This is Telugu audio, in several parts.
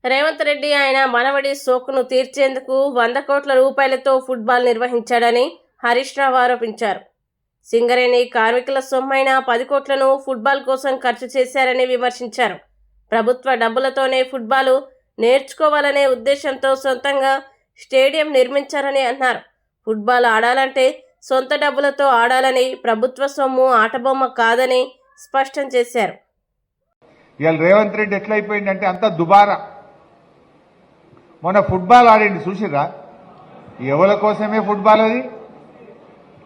రేవంత్ రెడ్డి ఆయన మనవడి సోకును తీర్చేందుకు 100 కోట్ల రూపాయలతో ఫుట్బాల్ నిర్వహించాడని హరీష్ రావు ఆరోపించారు. సింగరేణి కార్మికుల సొమ్మైన 10 కోట్లను ఫుట్బాల్ కోసం ఖర్చు చేశారని విమర్శించారు. ప్రభుత్వ డబ్బులతోనే ఫుట్బాల్ నేర్చుకోవాలనే ఉద్దేశంతో సొంతంగా స్టేడియం నిర్మించారని అన్నారు. ఫుట్బాల్ ఆడాలంటే సొంత డబ్బులతో ఆడాలని, ప్రభుత్వ సొమ్ము ఆటబొమ్మ కాదని స్పష్టం చేశారు. ఇవాళ రేవంత్ రెడ్డి ఎట్లయిపోయిందంటే అంత దుబారా. మొన్న ఫుట్బాల్ ఆడింది చూసిరా, ఎవరి కోసమే ఫుట్బాల్ అది.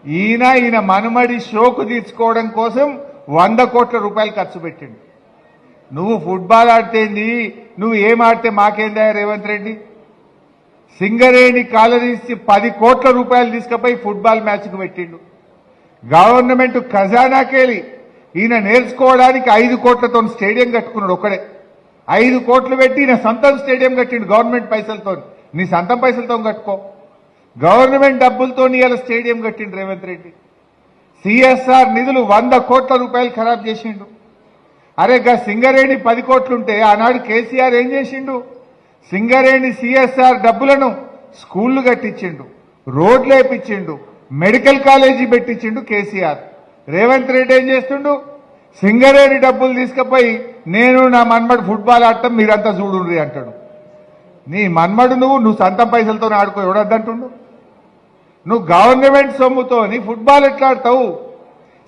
ఈయన మనుమడి షోకు తీర్చుకోవడం కోసం 100 కోట్ల రూపాయలు ఖర్చు పెట్టిండు. నువ్వు ఫుట్బాల్ ఆడితేంది, నువ్వు ఏం ఆడితే మాకేందా రేవంత్ రెడ్డి? సింగరేణి కాలనీస్ 10 కోట్ల రూపాయలు తీసుకుపోయి ఫుట్బాల్ మ్యాచ్కు పెట్టిండు. గవర్నమెంట్ ఖజానాకెళ్ళి ఈయన నేర్చుకోవడానికి 5 కోట్లతో స్టేడియం కట్టుకున్నాడు. ఒక్కడే 5 కోట్లు పెట్టి ఈయన సొంతం స్టేడియం కట్టిండు గవర్నమెంట్ పైసలతో. నీ సొంతం పైసలతో కట్టుకో, గవర్నమెంట్ డబ్బులతో ఇలా స్టేడియం కట్టిండు రేవంత్ రెడ్డి. సిఎస్ఆర్ నిధులు 100 కోట్ల రూపాయలు ఖరాబ్ చేసిండు. అరే గా సింగరేణి 10 కోట్లుంటే ఆనాడు కేసీఆర్ ఏం చేసిండు? సింగరేణి సిఎస్ఆర్ డబ్బులను స్కూళ్లు కట్టించిండు, రోడ్లు వేపించిండు, మెడికల్ కాలేజీ పెట్టించిండు కేసీఆర్. రేవంత్ రెడ్డి ఏం చేస్తుండు? సింగరేణి డబ్బులు తీసుకుపోయి నేను నా మన్మడు ఫుట్బాల్ ఆడటం మీరంతా చూడుండ్రి అంటాడు. నీ మన్మడు నువ్వు సొంతం పైసలతో ఆడుకో, ఎవడద్దంటుండు? నువ్వు గవర్నమెంట్ సొమ్ముతోని ఫుట్బాల్ ఎట్లా ఆడతావు?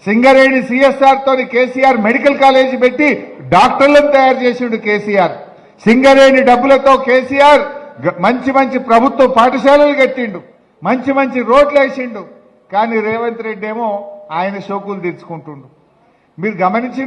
సింగరేణి సిఎస్ఆర్ తోని కేసీఆర్ మెడికల్ కాలేజీ పెట్టి డాక్టర్లను తయారు చేసిండు కేసీఆర్. సింగరేణి డబ్బులతో కేసీఆర్ మంచి మంచి ప్రభుత్వ పాఠశాలలు కట్టిండు, మంచి మంచి రోడ్లు వేసిండు. కానీ రేవంత్ రెడ్డి ఏమో ఆయన షోకులు తీర్చుకుంటుండు. మీరు గమనించిండు?